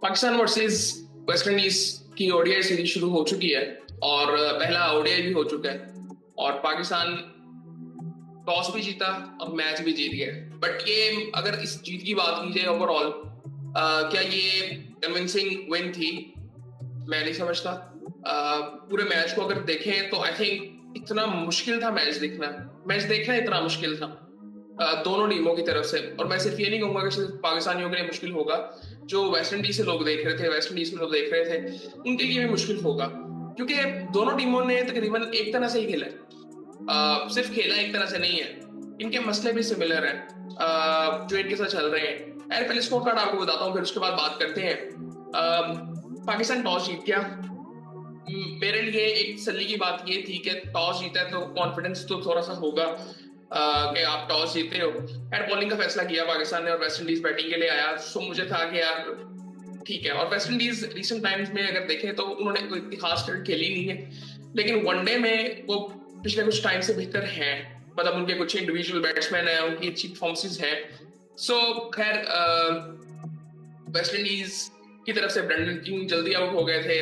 Pakistan versus West Indies की ODI series शुरू हो चुकी है और पहला ओडीआई भी हो चुका है और पाकिस्तान टॉस भी जीता और मैच भी जीत गया। बट ये अगर इस जीत की बात की जाए ओवरऑल, क्या ये कन्विंसिंग विन थी? मैं नहीं समझता। पूरे मैच को अगर देखें तो आई थिंक इतना मुश्किल था मैच देखना इतना मुश्किल था दोनों टीमों की तरफ से। और मैं सिर्फ ये नहीं कहूंगा कि सिर्फ पाकिस्तानियों के लिए मुश्किल होगा, जो वेस्ट इंडीज से लोग देख रहे थे, वेस्ट इंडीज में लोग देख रहे थे, उनके लिए भी मुश्किल होगा, क्योंकि दोनों टीमों ने तकरीबन एक तरह से ही खेला है। सिर्फ खेला एक तरह से नहीं है, इनके मसले भी सिमिलर हैं जो इनके साथ चल रहे हैं। यार पहले स्कोर कार्ड आपको बताता हूँ, फिर उसके बाद बात करते हैं। पाकिस्तान टॉस जीत गया। मेरे लिए एक तसल्ली की बात ये थी कि टॉस जीता है तो कॉन्फिडेंस तो थोड़ा सा होगा कि आप टॉस जीते हो। यार बॉलिंग का फैसला किया पाकिस्तान ने और वेस्ट इंडीज बैटिंग के लिए आया, सो मुझे था कि यार ठीक है। और वेस्ट इंडीज रिसेंट टाइम्स में अगर देखें तो उन्होंने कोई इतनी खास क्रिकेट खेली नहीं है, लेकिन वनडे में वो पिछले कुछ टाइम से बेहतर हैं। मतलब उनके कुछ इंडिविजुअल बैट्समैन हैं, उनकी अच्छी परफॉर्मेंसेज हैं। सो खैर वेस्ट इंडीज की तरफ से ब्रेंडन किंग जल्दी आउट हो गए थे,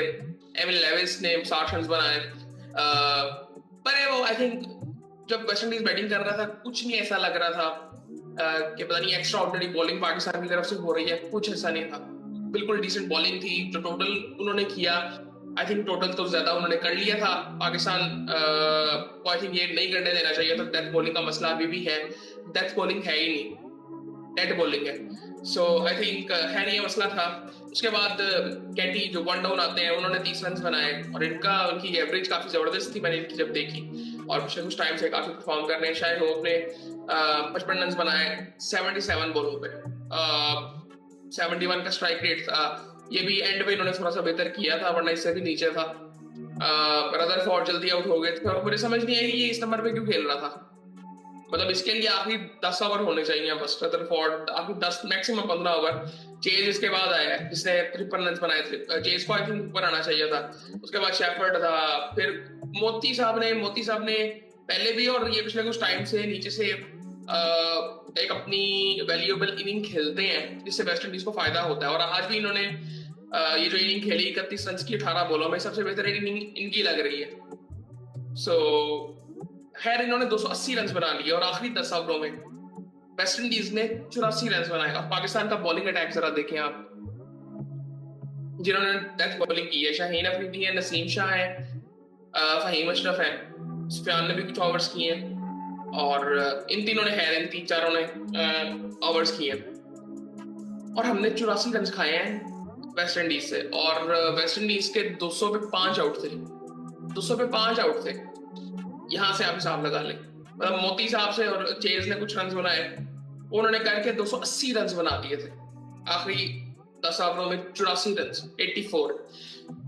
एमिल लेविस ने 60 रन बनाए। पर वो आई थिंक जब वेस्ट इंडीज बैटिंग कर रहा था कुछ नहीं ऐसा लग रहा था कि पता नहीं एक्स्ट्रा ऑर्डिनरी बॉलिंग पाकिस्तान की तरफ से हो रही है, कुछ ऐसा नहीं था। बिल्कुल डिसेंट बॉलिंग थी। जो टोटल उन्होंने किया, आई थिंक टोटल तो ज्यादा उन्होंने कर लिया था। पाकिस्तान को आई थिंक ये नहीं करने देना चाहिए था। डेथ बॉलिंग का मसला अभी भी है, डेथ बॉलिंग है ही नहीं, डेड बॉलिंग है। सो आई थिंक खैर ये मसला था। उसके बाद कैटी जो वन डाउन आते हैं उन्होंने 30 रन बनाए और उनकी एवरेज काफी जबरदस्त थी, मैंने इनकी जब देखी। और पिछले कुछ टाइम से काफी परफॉर्म कर रहे हैं। शायद वो अपने 55 रन बनाए 77 बॉलों पे। 71 का स्ट्राइक रेट था। ये भी एंड में इन्होंने थोड़ा सा बेहतर किया था, वरना इससे भी नीचे था। रदरफोर्ड जल्दी आउट हो गए थे और मुझे समझ नहीं आई ये इस नंबर पे क्यों खेल रहा था। मतलब इसके लिए आखिरी 10 ओवर होने चाहिए बस। रदरफोर्ड आखिरी 10 मैक्सिमम 15 ओवर। चेज इसके बाद आया है जिसने 53 रन बनाए थे। चेज को आई थिंक ऊपर आना चाहिए था। उसके बाद शेफर्ड था, फिर मोती साहब ने पहले भी और ये पिछले कुछ टाइम से नीचे से एक अपनी वैल्यूएबल इनिंग खेलते हैं जिससे वेस्ट इंडीज को फायदा होता है। और आज भी इन्होंने ये जो इनिंग खेली 31 रन की 18 बॉलों में, सबसे बेहतर इनिंग इनकी लग रही है। सो खैर इन्होंने 280 रन बना लिए और आखिरी 10 ओवरों में वेस्ट इंडीज ने 84 रन बनाए। और पाकिस्तान का बॉलिंग अटैक जरा देखें आप, जिन्होंने डेथ बॉलिंग की है। शाहीन अफरीदी है, नसीम शाह है, फहीम अशरफ है, सुफियान ने भी कुछ ओवर्स किए हैं और इन तीनों ने खैर इन तीन चारों ने ओवर्स किए हैं। और हमने 84 रन खाए हैं वेस्ट इंडीज से। और वेस्ट इंडीज के 200 पे 5 आउट थे, 200 पे 5 आउट थे। यहां से आप हिसाब लगा लें। मतलब मोती साहब से और चेज ने कुछ रन बनाए, उन्होंने करके 280 रन बना दिए थे आखिरी 10 ओवरों में। 84 रन, 84।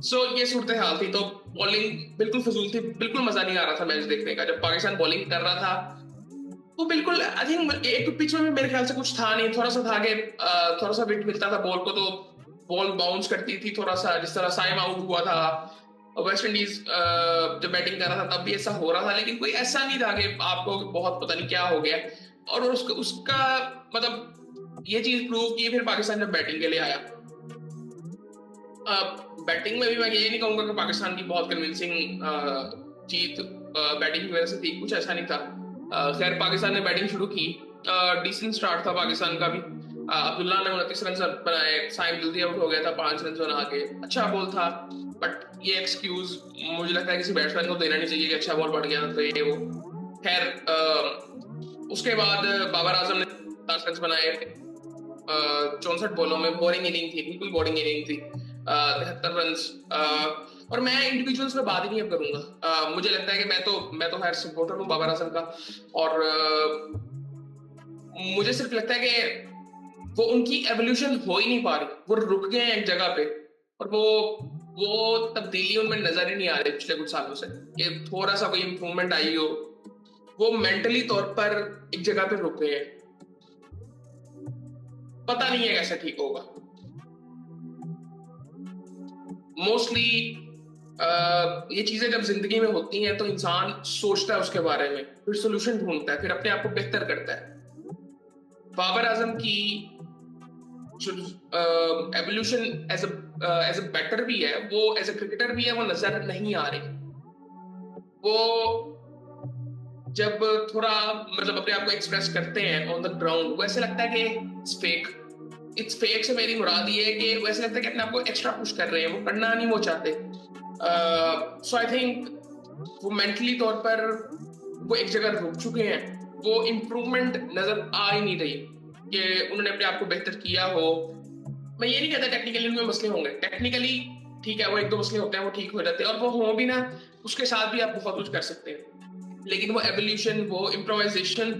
सो ये सूरत हाल थी। तो बॉलिंग बिल्कुल फजूल थी, बिल्कुल मजा नहीं आ रहा था मैच देखने का। जब पाकिस्तान बॉलिंग कर रहा था वो बिल्कुल आई थिंक एक पिच में भी मेरे ख्याल से कुछ था नहीं। थोड़ा सा था कि थोड़ा सा विकेट मिलता था बॉल को तो बॉल बाउंस करती थी थोड़ा सा, जिस तरह साइम आउट हुआ था। वेस्ट इंडीज जब बैटिंग कर रहा था तब भी ऐसा हो रहा था, लेकिन कोई ऐसा नहीं था कि आपको बहुत पता नहीं क्या हो गया। और उसका मतलब ये चीज प्रूव की फिर पाकिस्तान जब बैटिंग के लिए आया। बैटिंग में भी मैं ये नहीं कहूंगा कि पाकिस्तान की बहुत कन्विंसिंग जीत बैटिंग की वजह से थी, कुछ ऐसा नहीं था। खैर पाकिस्तान ने बैटिंग शुरू की, डिसेंट स्टार्ट था पाकिस्तान का भी। अब्दुल्ला ने 29 रन बनाए, साइम जल्दी आउट हो गया था 5 रन बना के। अच्छा बॉल था, बट ये एक्सक्यूज मुझे लगता है किसी बैट्समैन को देना नहीं चाहिए कि अच्छा बॉल पड़ गया तो ये वो। खैर उसके बाद बाबर आजम ने 10 रन बनाए 64 बॉलों में। बोरिंग इनिंग थी, बिल्कुल बोरिंग इनिंग थी। 73 रन। और मैं इंडिविजुअल्स में बात ही नहीं अब करूंगा। मुझे लगता है कि मैं तो खैर सपोर्टर हूँ बाबर आजम का। और मुझे सिर्फ लगता है कि वो उनकी एवोल्यूशन हो ही नहीं पा रही, वो रुक गए हैं एक जगह पे। और वो तब्दीली उनमें नजर ही नहीं आ रही पिछले कुछ सालों से कि थोड़ा सा कोई इंप्रूवमेंट आई हो। वो मेंटली तौर पर एक जगह पे रुक गए हैं, पता नहीं है कैसे ठीक होगा। मोस्टली ये चीजें जब जिंदगी में होती हैं तो इंसान सोचता है उसके बारे में, फिर सोल्यूशन ढूंढता है, फिर अपने आप को बेहतर करता है। बाबर आजम की एवोल्यूशन एज अ बैटर भी है, वो एज अ क्रिकेटर भी है, वो नजर नहीं आ रही। वो जब थोड़ा मतलब अपने आप को एक्सप्रेस करते हैं ऑन द ग्राउंड, वो ऐसे लगता है कि इट्स फेक से मेरी मुराद ये है कि वो ऐसे लगता है कि अपने आप को एक्स्ट्रा पुश कर रहे हैं, वो करना नहीं वो चाहते। सो आई थिंक वो मेंटली तौर पर वो एक जगह रुक चुके हैं, वो इम्प्रूवमेंट नजर आ ही नहीं रही कि उन्होंने अपने आप को बेहतर किया हो। मैं ये नहीं कहता टेक्निकली उनमें मसले होंगे, टेक्निकली ठीक है, वो एक दो मसले होते हैं, वो ठीक हो जाते हैं, और वो हो भी ना, उसके साथ भी आप बहुत कुछ कर सकते हैं। लेकिन वो एवोल्यूशन, वो इम्प्रोवाइजेशन,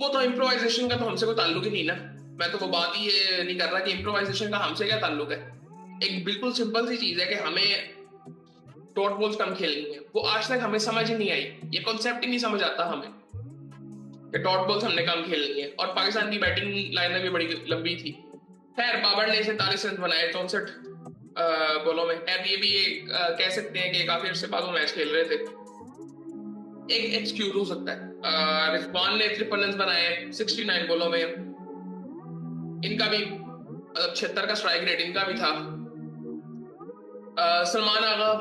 वो तो इम्प्रोवाइजेशन का तो हमसे कोई ताल्लुक ही नहीं ना। मैं तो वो बात ही ये नहीं कर रहा कि इम्प्रोवाइजेशन का हमसे क्या ताल्लुक है। एक बिल्कुल सिंपल सी चीज है कि हमें डॉट बॉल्स कम खेलनी है, वो आज तक हमें समझ ही नहीं आई, ये कॉन्सेप्ट ही नहीं समझ आता हमें कि डॉट बॉल्स हमने कम खेलनी है। और पाकिस्तान की बैटिंग लाइनअप भी बड़ी लंबी थी। खैर बाबर ने 47 रन बनाए 64 बॉलों में। खैर ये भी कह सकते हैं कि काफी अर्से बाद वो मैच खेल रहे थे, एक एक्सक्यूज हो सकता है। रिजवान ने 53 रन बनाए 69 बॉलों में, इनका भी मतलब 76 का स्ट्राइक रेट इनका भी था। सलमान आगा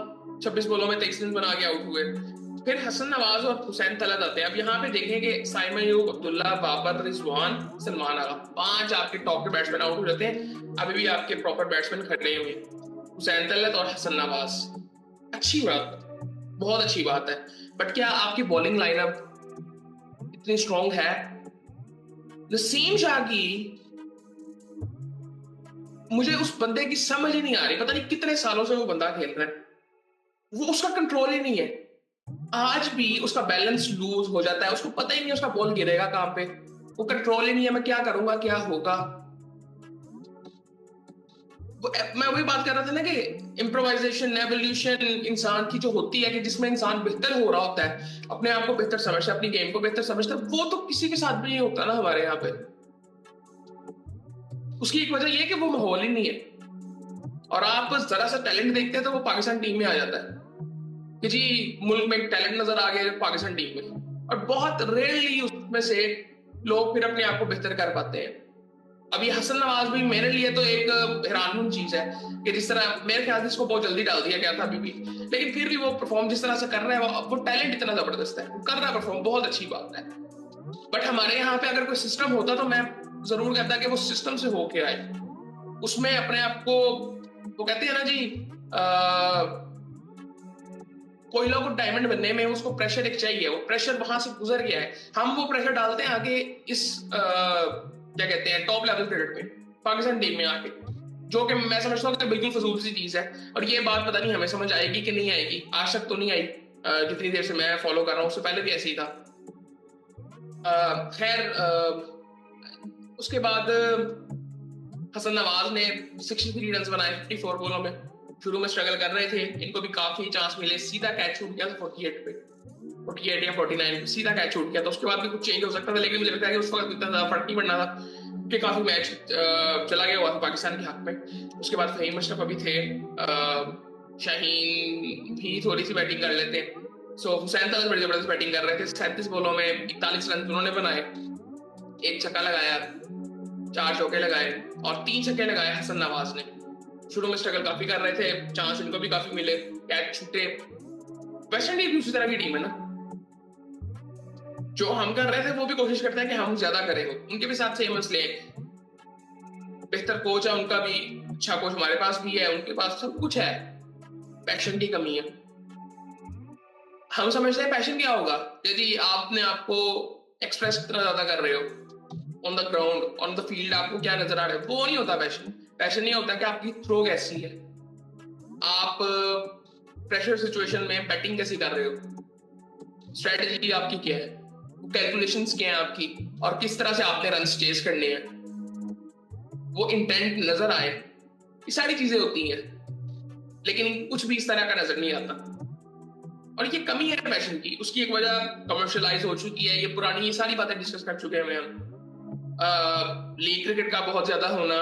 26 बॉलों में 23 रन बना के आउट हुए। फिर हसन नवाज और हुसैन तलत आते हैं। अब यहाँ पे देखें कि साइम अयूब, अब्दुल्ला, बाबर, रिजवान, सलमान आगा, 5 आपके टॉप के बैट्समैन आउट हो जाते हैं। अभी भी आपके प्रॉपर बैट्समैन खड़े हुए हैं, हुसैन तलत और हसन नवाज। अच्छी बात, बहुत अच्छी बात है। बट क्या आपकी बॉलिंग लाइनअप इतनी स्ट्रांग है? नसीम शाह की, मुझे उस बंदे की समझ ही नहीं आ रही, पता नहीं कितने सालों से वो बंदा खेल रहा है, वो उसका कंट्रोल ही नहीं है। आज भी उसका बैलेंस लूज हो जाता है, उसको पता ही नहीं उसका बॉल गिरेगा कहां पे, वो कंट्रोल ही नहीं है, मैं क्या करूंगा क्या होगा। मैं वही बात कर रहा था ना कि इम्प्रोवाइजेशन, एवोल्यूशन इंसान की जो होती है, कि जिसमें इंसान बेहतर हो रहा होता है, अपने आप को बेहतर समझता है, अपनी गेम को बेहतर समझता है, वो तो किसी के साथ भी नहीं होता ना हमारे यहाँ पे। उसकी एक वजह यह है कि वो माहौल ही नहीं है। और आप जरा सा टैलेंट देखते हैं तो वो पाकिस्तान टीम में आ जाता है कि जी मुल्क में एक टैलेंट नजर आ गया पाकिस्तान टीम में, और बहुत रेयरली उसमें से लोग फिर अपने आप को बेहतर कर पाते हैं। अभी हसन नवाज भी मेरे लिए तो एक हैरानकुन चीज है कि जिस तरह मेरे ख्याल से इसको बहुत जल्दी डाल दिया गया था अभी भी, लेकिन फिर भी वो परफॉर्म जिस तरह से कर रहा है, वो टैलेंट इतना जबरदस्त है, वो कर रहा है परफॉर्म, बहुत अच्छी बात है। बट हमारे यहाँ पे अगर कोई सिस्टम होता तो मैं जरूर कहता कि वो सिस्टम से होके आए, उसमें अपने आप को, वो कहते हैं ना जी, कोयला को डायमंड बनने में उसको प्रेशर एक चाहिए, वो प्रेशर वहां से गुजर गया है। हम वो प्रेशर डालते हैं आगे इस क्या कहते हैं टॉप लेवल क्रिकेट में, पाकिस्तान टीम में आके, जो कि मैं समझता हूँ कि बिल्कुल फजूल सी चीज है। और ये बात पता नहीं हमें समझ आएगी कि नहीं आएगी, आज तक तो नहीं आई। जितनी देर से मैं फॉलो कर रहा हूँ उससे पहले भी ऐसे ही था। खैर उसके बाद हसन नवाज ने 63 रन बनाए 54 बॉलों में। शुरू में स्ट्रगल कर रहे थे, इनको भी काफी चांस मिले, सीधा कैच छूट गया था 48 पे, 48 या 49 सीधा कैच छूट गया था। उसके बाद भी कुछ चेंज हो सकता था, लेकिन मुझे लगता है कि उस वक्त इतना ज्यादा फर्क नहीं पड़ना था कि काफी मैच चला गया हुआ था पाकिस्तान के हक में। उसके बाद फहीम अशरफ अभी थे, शाहीन भी थोड़ी सी बैटिंग कर लेते हैं। सो हुसैन तलत बड़ी जबरदस्त बैटिंग कर रहे थे, 37 बॉलों में 41 रन उन्होंने बनाए, एक छक्का लगाया, 4 चौके लगाए, और 3 छक्के लगाए हसन नवाज ने। शुरू में स्ट्रगल काफी कर रहे थे, चांस इनको भी काफी मिले, कैच छूटे। वेस्ट इंडीज भी उसी तरह की टीम है ना, जो हम कर रहे थे वो भी कोशिश करते हैं कि हम ज्यादा करें, उनके भी साथ सेम मसले हैं। बेहतर कोच है उनका भी, अच्छा कोच हमारे पास भी है, उनके पास सब कुछ है, पैशन की कमी है। हम समझते हैं पैशन क्या होगा यदि आपने आपको एक्सप्रेस कितना ज्यादा कर रहे हो on the ground, on the field, आपको क्या नजर आ रहा है, वो नहीं होता पैशन। पैशन नहीं होता कि आपकी थ्रो कैसी है, आप प्रेशर सिचुएशन में बैटिंग कैसी कर रहे हो, स्ट्रेटजी आपकी क्या है, कैलकुलेशंस क्या है आपकी, और किस तरह से आपने रन चेस करने हैं, वो इंटेंट नजर आए, ये सारी चीजें होती हैं। लेकिन कुछ भी इस तरह का नजर नहीं आता, और ये कमी है पैशन की। उसकी एक वजह कमर्शियलाइज हो चुकी है, ये पुरानी ये सारी बातें डिस्कस कर चुके हैं हम। लीग क्रिकेट का बहुत ज्यादा होना,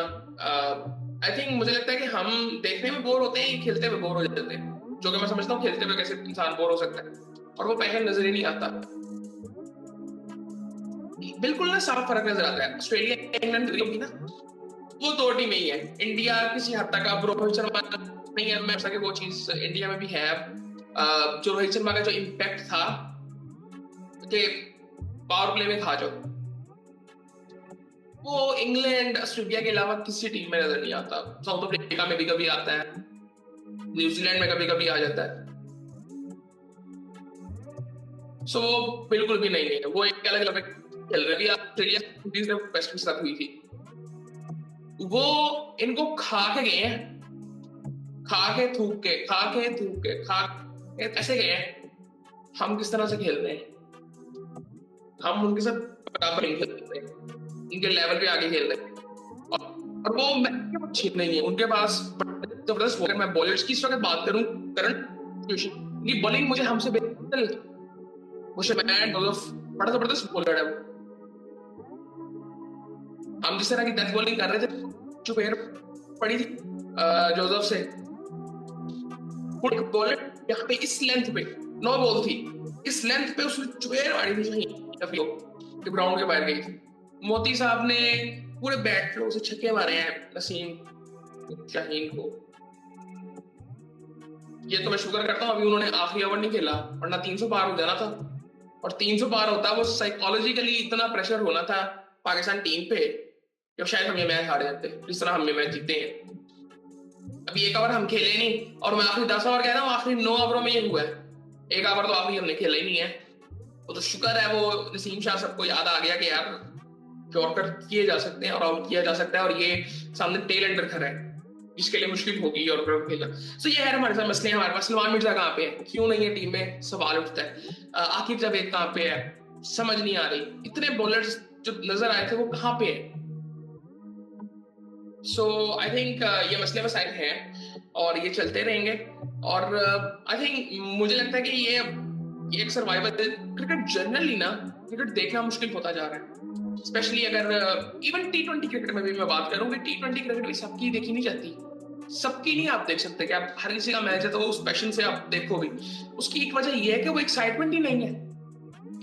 आई थिंक मुझे लगता है कि हम देखने में बोर होते हैं, खेलते हुए बोर हो जाते हैं, जो कि मैं समझता हूँ खेलते हुए कैसे इंसान बोर हो सकता है, और वो पैशन नजर ही नहीं आता। बिल्कुल ना साफ फर्क नजर आता है। ऑस्ट्रेलिया इंग्लैंड होगी ना, वो दो टीमें ही है। इंडिया किसी हद तक, अब रोहित शर्मा नहीं है, मैं सके वो चीज इंडिया में भी है। जो रोहित शर्मा का जो इम्पैक्ट था कि पावर प्ले में था जो, वो इंग्लैंड ऑस्ट्रेलिया के अलावा किसी टीम में नजर नहीं आता। साउथ अफ्रीका में भी कभी आता है, न्यूजीलैंड में कभी कभी आ जाता है। सो बिल्कुल भी नहीं है, वो एक अलग लेवल खेल रहे हैं। ऑस्ट्रेलिया सीरीज में वेस्ट इंडीज के साथ हुई थी, वो इनको खा के गए हैं, खा के थूक के, खा के थूक के, खा के ऐसे गए हैं। हम किस तरह से खेल रहे हैं, हम उनके साथ बराबर नहीं खेल रहे, उनके लेवल पे आगे खेल रहे हैं। और वो अच्छी नहीं है उनके पास जबरदस्त। अगर मैं बॉलर्स की इस वक्त बात करूं, करंट सिचुएशन की बॉलिंग मुझे हमसे बेहतर, मुझे बड़ा जबरदस्त बॉलर है वो। हम जिस तरह की डेथ बॉलिंग कर रहे थे, जो पैर पड़ी थी जोसेफ से, बॉलर यहाँ पे इस लेंथ पे, नो बॉल थी, इस लेंथ पे उसने चुपेर मारी थी, नहीं ग्राउंड के बाहर गई थी। मोती साहब ने पूरे बैट फ्लो से छक्के मारे हैं नसीम शाहीन को। ये तो मैं शुक्र करता हूँ अभी उन्होंने आखिरी ओवर नहीं खेला, वरना 300 पार हो जाना था। और 300 पार होता, वो साइकोलॉजिकली इतना प्रेशर होना था पाकिस्तान टीम पे कि शायद हम ये मैच हार जाते जिस तरह हम ये मैच जीते हैं। अभी एक ओवर हम खेले नहीं, और मैं आखिरी 10 ओवर कह रहा हूँ, आखिरी 9 ओवरों में ये हुआ है। एक ओवर तो आखिरी हमने खेला ही नहीं है। वो तो शुक्र है वो नसीम शाह सबको याद आ गया कि यार यॉर्कर किए जा सकते हैं और आउट किया जा सकता है, और ये सामने टेल एंडर खड़ा है जिसके लिए मुश्किल होगी यॉर्कर खेलना। सो ये है हमारे साथ मसले। हमारे पास सलमान मिर्जा कहाँ पे है, क्यों नहीं है टीम में, सवाल उठता है। आकिब जावेद कहाँ पे है, समझ नहीं आ रही। इतने बॉलर्स जो नजर आए थे वो कहाँ पे है। सो आई थिंक ये मसले मसाइल हैं और ये चलते रहेंगे। और आई थिंक मुझे लगता है कि ये एक सर्वाइवल क्रिकेट जनरली ना, क्रिकेट देखना मुश्किल होता जा रहा है। स्पेशली अगर इवन T20 क्रिकेट में भी मैं बात करूं कि T20 क्रिकेट भी सबकी देखी नहीं जाती, सबकी नहीं आप देख सकते कि आप हर किसी का मैच है तो उस पैशन से आप देखो भी। उसकी एक वजह यह है कि वो एक्साइटमेंट ही नहीं है,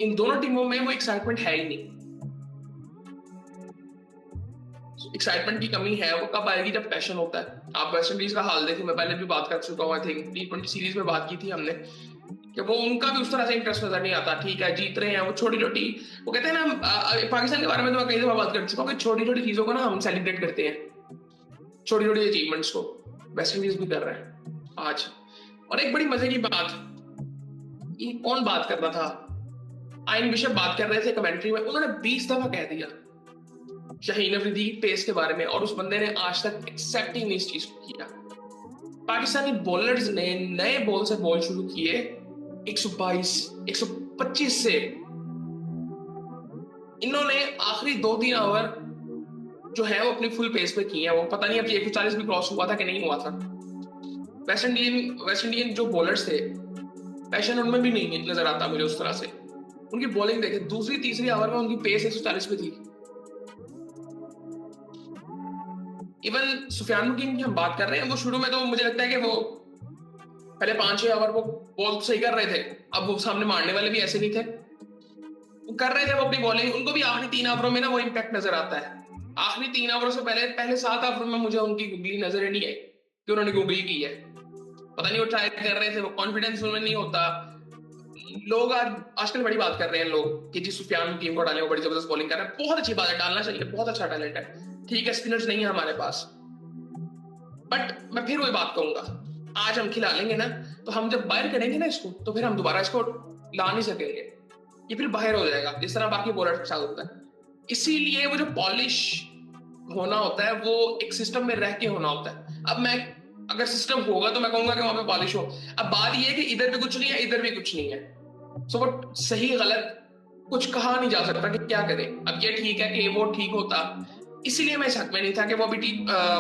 इन दोनों टीमों में वो एक्साइटमेंट है ही नहीं। एक्साइटमेंट की कमी है, वो कब आएगी जब पैशन होता है। आप वेस्ट इंडीज का हाल देखो, मैं पहले भी बात कर चुका हूँ, आई थिंक T20 सीरीज में बात की थी हमने कि वो उनका भी उस तरह से इंटरेस्ट नजर नहीं आता। ठीक है जीत रहे हैं, वो छोटी छोटी, वो कहते हैं ना, पाकिस्तान के बारे में तो मैं कई दफा बात कर चुका हूँ कि छोटी छोटी चीजों को ना हम सेलिब्रेट करते हैं, छोटी छोटी अचीवमेंट्स को। वेस्ट इंडीज भी कर रहा है आज। और एक बड़ी मजे की बात, ये कौन बात कर रहा था, आयन बिशप बात कर रहे थे कमेंट्री में, उन्होंने 20 दफा कह दिया शाहीन अफरीदी की पेस के बारे में, और उस बंदे ने आज तक एक्सेप्ट ही नहीं इस चीज को किया। पाकिस्तानी बॉलर्स ने नए बॉल से बॉल शुरू किए 122 125 से, इन्होंने आखिरी 2-3 ओवर जो है वो अपनी फुल पेस पे किए हैं। वो पता नहीं अब 140 भी क्रॉस हुआ था कि नहीं हुआ था। वेस्ट इंडियन जो बॉलर्स थे, पैशन उनमें भी नहीं नजर आता मुझे उस तरह से। उनकी बॉलिंग देखे, दूसरी तीसरी ओवर में उनकी पेस 140 पे थी। इवन सुफियान मुकीम की हम बात कर रहे हैं, वो शुरू में तो मुझे लगता है कि वो पहले 5-6 ओवर वो बॉल सही कर रहे थे, अब वो सामने मारने वाले भी ऐसे नहीं थे, वो कर रहे थे वो अपनी बॉलिंग। उनको भी आखिरी 3 ओवरों में ना वो इम्पैक्ट नजर आता है। आखिरी 3 ओवरों से पहले 7 ओवरों में मुझे उनकी गुगली नजर नहीं आई कि उन्होंने गुगली की है। पता नहीं वो ट्राई कर रहे थे, वो कॉन्फिडेंस उनमें नहीं होता। लोग आजकल बड़ी बात कर रहे हैं लोग कि जी सुफियान मुकीम को डालें, वो बड़ी जबरदस्त बॉलिंग कर रहे हैं। बहुत अच्छी बात है, डालना चाहिए, बहुत अच्छा टैलेंट है। ठीक है स्पिनर्स नहीं है हमारे पास, बट मैं फिर वही बात कहूंगा, आज हम खिला लेंगे ना, तो हम जब बाहर करेंगे ना इसको, तो फिर हम दोबारा इसको ला नहीं सकेंगे, ये फिर बाहर हो जाएगा जिस तरह बाकी बॉलर के साथ होता है। इसीलिए वो जो पॉलिश होना होता है वो एक सिस्टम में रह के होना होता है। अब मैं अगर सिस्टम होगा तो मैं कहूंगा कि वहां पे पॉलिश हो। अब बात ये है कि इधर भी कुछ नहीं है, इधर भी कुछ नहीं है, सो वो सही गलत कुछ कहा नहीं जा सकता कि क्या करें। अब ये ठीक है कि वो ठीक होता, इसीलिए मैं इस हक में नहीं था कि वो अभी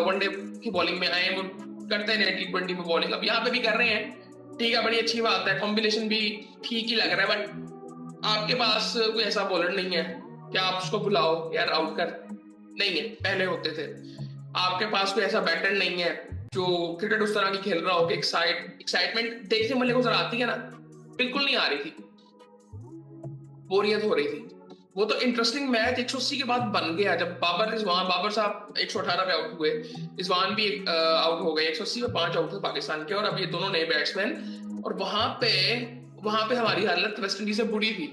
वनडे की बॉलिंग में आए, वो करते रहे T20 में बॉलिंग, अब यहाँ पे भी कर रहे हैं। ठीक है, बड़ी अच्छी बात है, कॉम्बिनेशन भी ठीक ही लग रहा है, बट आपके पास कोई ऐसा बॉलर नहीं है कि आप उसको बुलाओ यार आउट कर, नहीं है, पहले होते थे। आपके पास कोई ऐसा बैटर नहीं है जो क्रिकेट उस तरह की खेल रहा हो कि एक्साइटमेंट देखने वाले को जरा आती है ना, बिल्कुल नहीं आ रही थी, बोरियत हो रही थी। वो तो इंटरेस्टिंग मैच 180 के बाद बन गया जब बाबर साहब 118 पे आउट हुए, रिजवान भी आउट हो गए, 180 पे 5 आउट थे पाकिस्तान के, और अब ये दोनों नए बैट्समैन, और वहां पे हमारी हालत वेस्ट इंडीज से बुरी थी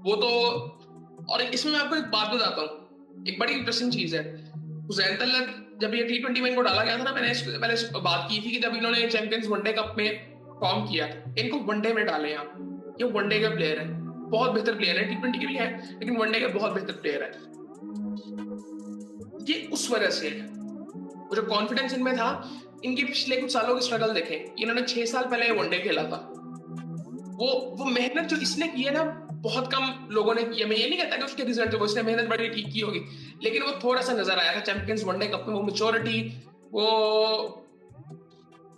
वो तो। और इसमें मैं आपको एक बात बताता हूँ, एक बड़ी इंटरेस्टिंग चीज है। हुसैन तलत जब ये T20 में इनको डाला गया था ना, मैंने पहले बात की थी कि जब इन्होंने चैंपियंस वनडे कप में फॉर्म किया, इनको वनडे में डाले आप, ये वनडे का प्लेयर है, बहुत बेहतर प्लेयर है, T20 के भी है लेकिन वनडे का बहुत बेहतर प्लेयर है। ये उस वजह से है, वो जो कॉन्फिडेंस इनमें था, इनके पिछले कुछ सालों की स्ट्रगल देखें, इन्होंने 6 साल पहले वनडे खेला था, वो मेहनत जो इसने की है ना, बहुत कम लोगों ने की है। मैं ये नहीं कहता कि उसके रिजल्ट जो उसने मेहनत बड़ी ठीक की होगी, लेकिन वो थोड़ा सा नजर आया था चैंपियंस वनडे कप में, वो मेच्योरिटी, वो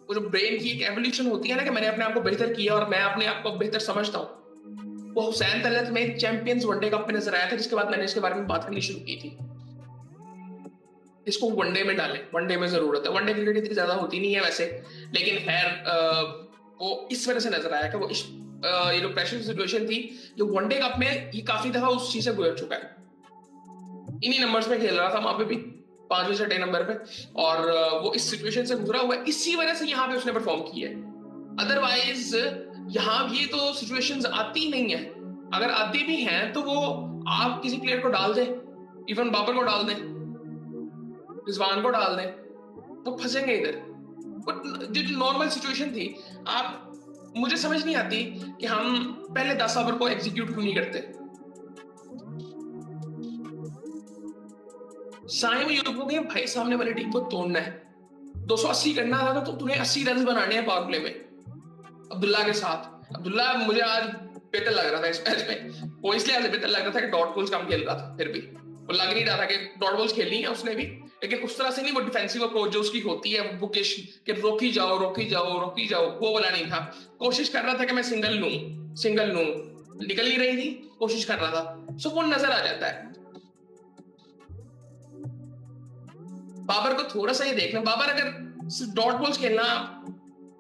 वो जो ब्रेन की एक एवोल्यूशन होती है ना, कि मैंने अपने आप को बेहतर किया और मैं अपने आप को बेहतर समझता हूँ, वो हुसैन तलत में चैंपियंस वनडे कप में नजर आया था, जिसके बाद मैंने इसके बारे में बात करनी शुरू की थी। इसको वनडे में डालें, वनडे में जरूरत है, वनडे क्रिकेट इतनी ज्यादा होती नहीं है वैसे, लेकिन खैर वो इस वजह से नजर आया कि वो ये जो प्रेशर सिचुएशन थी, जो वनडे कप में ये काफी दफा उस चीज से गुजर चुका है, इन्हीं नंबर्स में खेल रहा था वहां पे भी, 5वें 6 नंबर पे, और वो इस सिचुएशन से गुजरा हुआ है, इसी वजह से यहाँ पे उसने परफॉर्म किया है। अदरवाइज यहाँ ये तो सिचुएशंस आती नहीं है, अगर आती भी हैं तो वो आप किसी प्लेयर को डाल दें, इवन बाबर को डाल दें, रिजवान को डाल दें, वो फंसेंगे इधर। जो नॉर्मल सिचुएशन थी, आप, मुझे समझ नहीं आती कि हम पहले 10 ओवर को एग्जीक्यूट क्यों नहीं करते। साइम यूं हो गए भाई, सामने वाली टीम को तोड़ना है, 280 करना था तो तुम्हें 80 रन बनाने हैं पावर प्ले में अब्दुल्ला के साथ। अब्दुल्ला मुझे आज बेहतर लग रहा था इस मैच में, वो इसलिए आज बेहतर लग रहा था कि डॉट बॉल्स कम खेल रहा था, फिर भी वो लग नहीं रहा था कि डॉट बॉल्स खेलनी है उसने भी, लेकिन उस तरह से नहीं, वो डिफेंसिव अप्रोच जो उसकी होती है वो बुकिश, कि रोकी जाओ रोकी जाओ रोकी जाओ, वो वाला नहीं था। कोशिश कर रहा था कि मैं सिंगल लूं, निकल नहीं रही थी, कोशिश कर रहा था, सो वो नजर आ जाता है। बाबर को थोड़ा सा ये देखना, बाबर अगर डॉट बॉल्स खेलना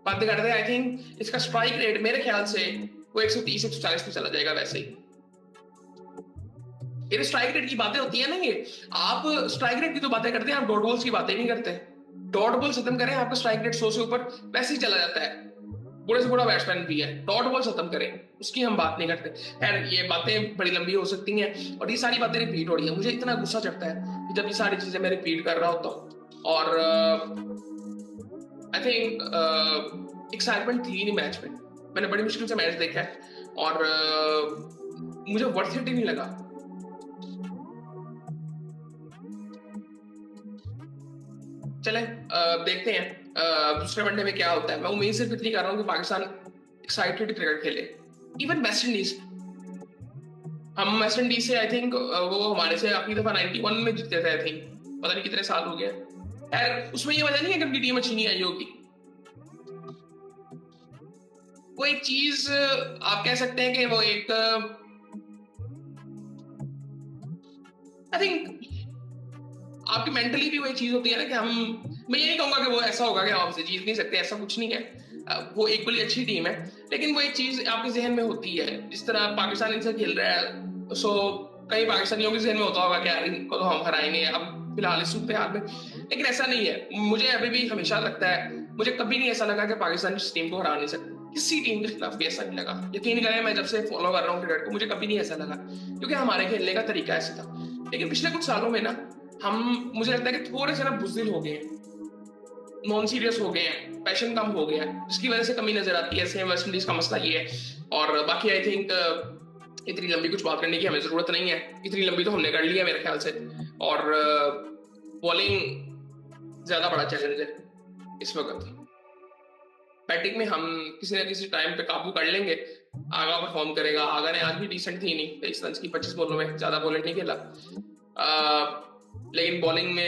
बंद कर दे, आई थिंक इसका स्ट्राइक रेट मेरे ख्याल से वो 130 140 पे चला जाएगा वैसे ही। ये स्ट्राइक रेट की बातें होती है ना, ये आप स्ट्राइक रेट की तो बातें करते हैं, आप डॉट बॉल्स की बातें नहीं करते। डॉट बॉल खत्म करें, आपका स्ट्राइक रेट 100 से ऊपर वैसे ही चला जाता है, बड़े से बड़ा बैट्समैन भी है, डॉट बॉल खत्म करें, उसकी हम बात नहीं करते। खैर ये बातें बड़ी लंबी हो सकती हैं, और ये सारी बातें रिपीट हो रही है, मुझे इतना गुस्सा चढ़ता है कि जब ये सारी चीजें मैं रिपीट कर रहा होता हूँ। और आई थिंक एक्साइटमेंट थी नहीं मैच में, मैंने बड़ी मुश्किल से मैच देखा है, और मुझे वर्थ इट ही नहीं लगा। चलें देखते हैं दूसरे वनडे में क्या होता है। मैं उम्मीद सिर्फ इतनी कर रहा हूँ कि पाकिस्तान एक्साइटेड क्रिकेट खेले। इवन वेस्ट इंडीज, हम वेस्ट इंडीज से आई थिंक वो हमारे से आखिरी दफा 91 में जीते थे, आई थिंक पता नहीं कितने साल हो गए। यार उसमें ये वजह नहीं है कि उनकी टीम अच्छी नहीं आई होगी, वो एक चीज आप कह सकते हैं कि वो एक आई थिंक आपकी मेंटली भी वो एक चीज होती है ना कि हम, मैं ये नहीं कहूंगा कि वो ऐसा होगा कि आपसे जीत नहीं सकते, ऐसा कुछ नहीं है, वो इक्वली अच्छी टीम है, लेकिन वो एक चीज आपके जहन में होती है, जिस तरह पाकिस्तान इनसे खेल रहा है, सो कई पाकिस्तानियों के जहन में होता होगा कि यार इनको तो हम हराएंगे अब फिलहाल इस सूरत हाल में, लेकिन ऐसा नहीं है। मुझे अभी भी हमेशा लगता है, मुझे कभी नहीं ऐसा लगा कि पाकिस्तान इस टीम को हरा नहीं सकती, किसी टीम के खिलाफ भी ऐसा नहीं लगा। यकीन करें, मैं जब से फॉलो कर रहा हूँ क्रिकेट को, मुझे कभी नहीं ऐसा लगा, क्योंकि हमारे खेलने का तरीका ऐसा था। लेकिन पिछले कुछ सालों में ना हम, मुझे लगता है कि थोड़े से ना बुज़दिल हो गए हैं, नॉन सीरियस हो गए हैं, पैशन कम हो गया है, जिसकी वजह से कमी नजर आती है। सेम वेस्ट इंडीज का मसला ये है, और बाकी आई थिंक इतनी लंबी कुछ बात करने की हमें जरूरत नहीं है, इतनी लंबी तो हमने कर ली है मेरे ख्याल से। और बॉलिंग ज्यादा बड़ा चैलेंज है इस वक्त, बैटिंग में हम किसी ना किसी टाइम पे काबू कर लेंगे। आगा परफॉर्म करेगा, आगा ने आज भी डिसेंट थी, नहीं 23 रन की 25 बॉलों में, ज्यादा बॉलिंग नहीं खेला, लेकिन बॉलिंग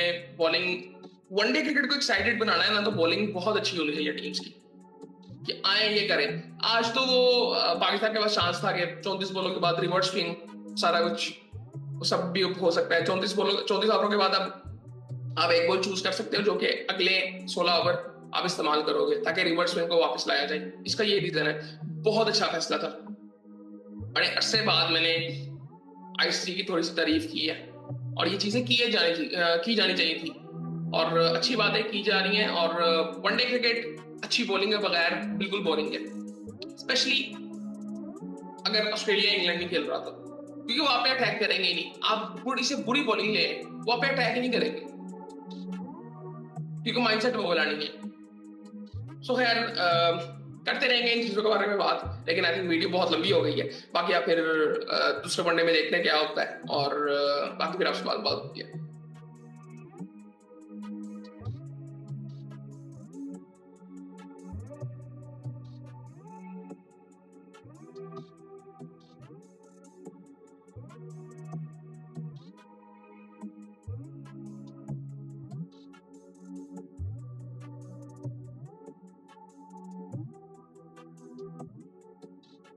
वनडे क्रिकेट को एक्साइटेड बनाना है ना, तो बॉलिंग बहुत अच्छी होनी चाहिए टीम्स की, कि आए ये करें। आज तो वो पाकिस्तान के पास चांस था कि 34 बॉलों के बाद रिवर्स स्विंग सारा कुछ वो सब भी हो सकता है। 34 ओवरों के बाद अब आप एक बॉल चूज कर सकते हो जो कि अगले 16 ओवर आप इस्तेमाल करोगे, ताकि रिवर्स स्विंग को वापस लाया जाए। इसका ये रीजन है, बहुत अच्छा फैसला था। बड़े अरसे बाद मैंने आईसीसी की थोड़ी सी तारीफ की है, और ये चीजें की जानी चाहिए थी, और अच्छी बातें की जा रही हैं। और वनडे क्रिकेट अच्छी बॉलिंग के बगैर बिल्कुल बोरिंग है, स्पेशली अगर ऑस्ट्रेलिया इंग्लैंड नहीं खेल रहा था, क्योंकि वहां पे अटैक करेंगे ही नहीं। आप बुरी से बुरी बॉलिंग ले आए, वहां पे अटैक ही नहीं करेंगे, क्योंकि माइंडसेट वो वाला नहीं है। सो खैर करते रहेंगे इन चीजों के बारे में बात, लेकिन आई थिंक वीडियो बहुत लंबी हो गई है। बाकी आप फिर दूसरे वनडे में देखते हैं क्या होता है, और बाकी फिर आपसे बात होती है।